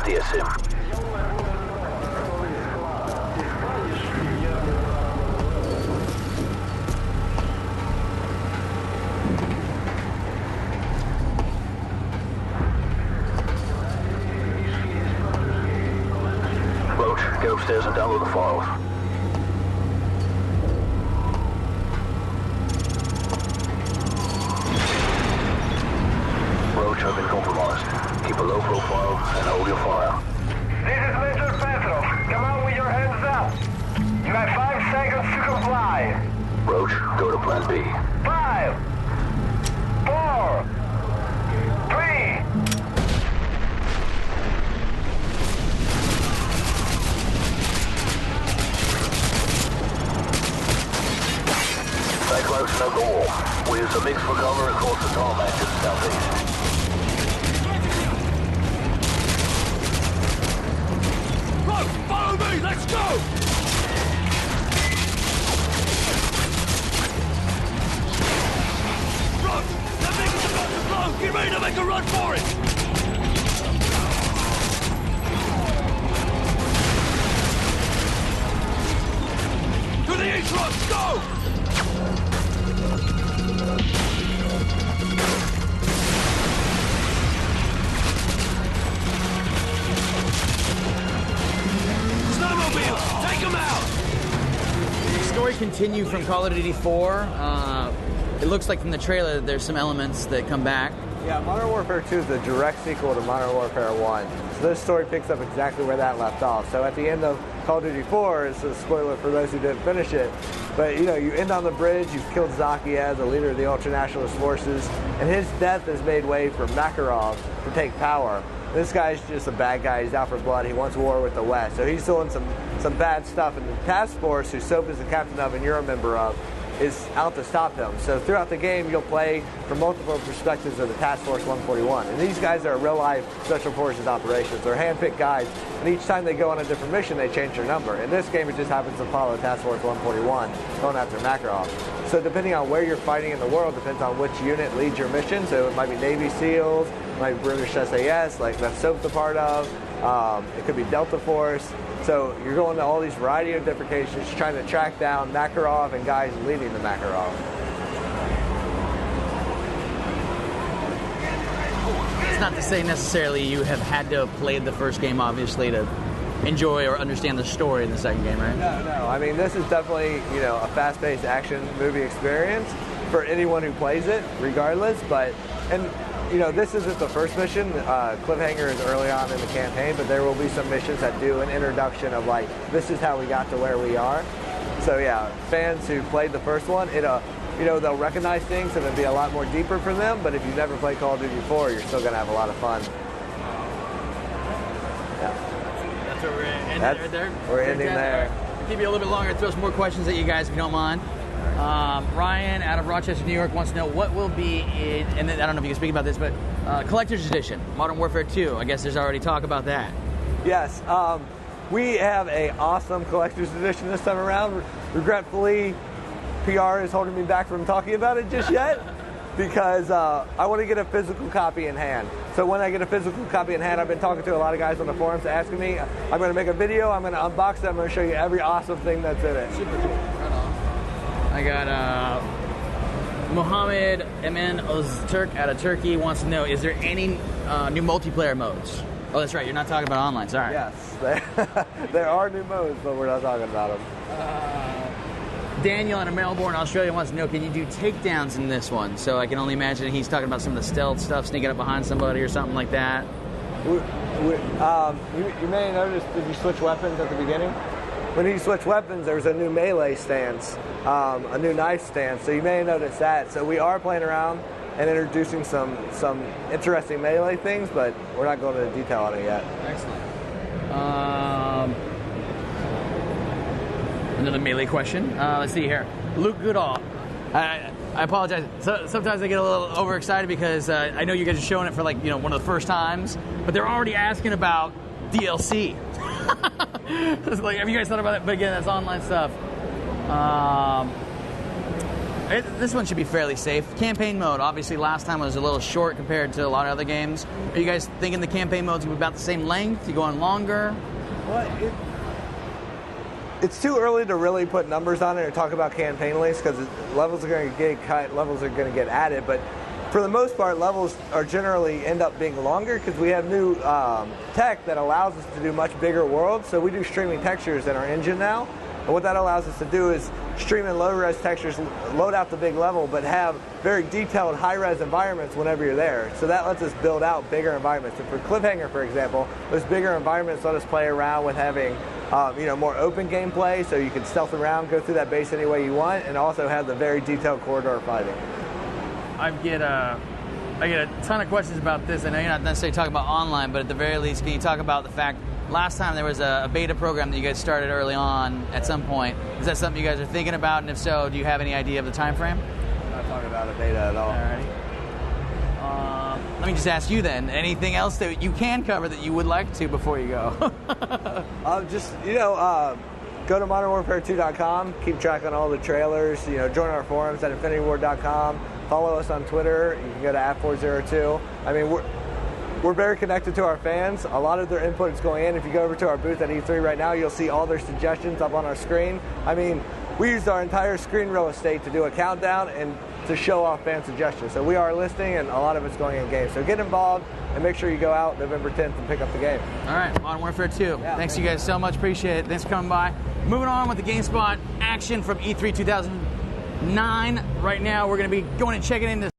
DSM. Roach, get upstairs and download the files. Roach, I've been compromised. Keep a low profile and hold your fire. This is Major Petrov. Come out with your hands up. You have 5 seconds to comply. Roach, go to plan B. 5, 4, 3. Stay close and over the wall. We use a mix for cover across the tarmac to the southeast. Follow me, let's go! Run! That thing is about to blow! Get ready to make a run for it! To the east run, go! Take him out! The story continued from Call of Duty 4. It looks like from the trailer that there's some elements that come back. Yeah, Modern Warfare 2 is the direct sequel to Modern Warfare 1. So this story picks up exactly where that left off. So at the end of Call of Duty 4, it's a spoiler for those who didn't finish it, but you end on the bridge, you've killed Zakiyev, the leader of the ultra-nationalist forces, and his death has made way for Makarov to take power. This guy's just a bad guy. He's out for blood. He wants war with the West. So he's doing some bad stuff. And the task force, who Soap is the captain of and you're a member of, is out to stop him. So throughout the game, you'll play from multiple perspectives of the Task Force 141. And these guys are real-life Special Forces operations. They're hand-picked guys. And each time they go on a different mission, they change their number. In this game, it just happens to follow Task Force 141, going after Makarov. So depending on where you're fighting in the world, depends on which unit leads your mission. So it might be Navy SEALs, it might be British SAS, like that Soap's a part of. It could be Delta Force. So you're going to all these variety of different cases, trying to track down Makarov and guys leading the Makarov. It's not to say necessarily you have had to have played the first game, obviously, to enjoy or understand the story in the second game, right? No. I mean, this is definitely, a fast-paced action movie experience for anyone who plays it, regardless. This isn't the first mission. Cliffhanger is early on in the campaign, but there will be some missions that do an introduction of, like, this is how we got to where we are. So, yeah, fans who played the first one, they'll recognize things and it'll be a lot more deeper for them, but if you've never played Call of Duty 4, you're still going to have a lot of fun. Yeah. That's where we're ending right there? We're ending there. I'll keep you a little bit longer, throw some more questions at you guys if you don't mind. Ryan out of Rochester, New York wants to know what will be in, and I don't know if you can speak about this, but Collector's Edition, Modern Warfare 2. I guess there's already talk about that. Yes. We have an awesome Collector's Edition this time around. Regretfully, PR is holding me back from talking about it just yet because I want to get a physical copy in hand. So when I get a physical copy in hand, I've been talking to a lot of guys on the forums asking me, I'm going to make a video, I'm going to unbox it, I'm going to show you every awesome thing that's in it. Super cool. Right on. I got Mohammed Emin Ozturk out of Turkey wants to know, is there any new multiplayer modes? Oh, that's right, you're not talking about online, sorry. Yes, there are new modes, but we're not talking about them. Daniel out of Melbourne, Australia wants to know, can you do takedowns in this one? So I can only imagine he's talking about some of the stealth stuff, sneaking up behind somebody or something like that. You may have noticed, did you switch weapons at the beginning? When you switch weapons, there's a new melee stance, a new knife stance, so you may have noticed that. So we are playing around and introducing some interesting melee things, but we're not going into detail on it yet. Excellent. Another melee question. Let's see here. Luke Goodall. I apologize. Sometimes I get a little overexcited because I know you guys are showing it for one of the first times, but they're already asking about DLC. It's like, have you guys thought about it? But again, that's online stuff. This one should be fairly safe. Campaign mode, obviously last time was a little short compared to a lot of other games. Are you guys thinking the campaign mode's going to be about the same length? You going longer? Well, it's too early to really put numbers on it or talk about campaign lengths because levels are going to get cut, levels are going to get added. But for the most part, levels are generally end up being longer because we have new tech that allows us to do much bigger worlds. So we do streaming textures in our engine now. And what that allows us to do is stream in low-res textures, load out the big level, but have very detailed high-res environments whenever you're there. So that lets us build out bigger environments. And for Cliffhanger, for example, those bigger environments let us play around with having more open gameplay, so you can stealth around, go through that base any way you want, and also have the very detailed corridor fighting. I get a ton of questions about this. I know you're not necessarily talking about online, but at the very least, can you talk about the fact last time there was a beta program that you guys started early on at some point? Is that something you guys are thinking about? And if so, do you have any idea of the time frame? I'm not talking about a beta at all. Alrighty. Let me just ask you then, anything else that you can cover that you would like to before you go? Go to modernwarfare2.com, keep track on all the trailers, join our forums at infinitywar.com, follow us on Twitter, you can go to @402. I mean, we're very connected to our fans. A lot of their input is going in. If you go over to our booth at E3 right now, you'll see all their suggestions up on our screen. I mean, we used our entire screen real estate to do a countdown and to show off fan suggestions. So we are listening, and a lot of it's going in game. So get involved and make sure you go out November 10th and pick up the game. All right, Modern Warfare 2. Yeah, thanks you guys so much. Appreciate it. Thanks for coming by. Moving on with the GameSpot action from E3 2009. Right now, we're going to be going and checking into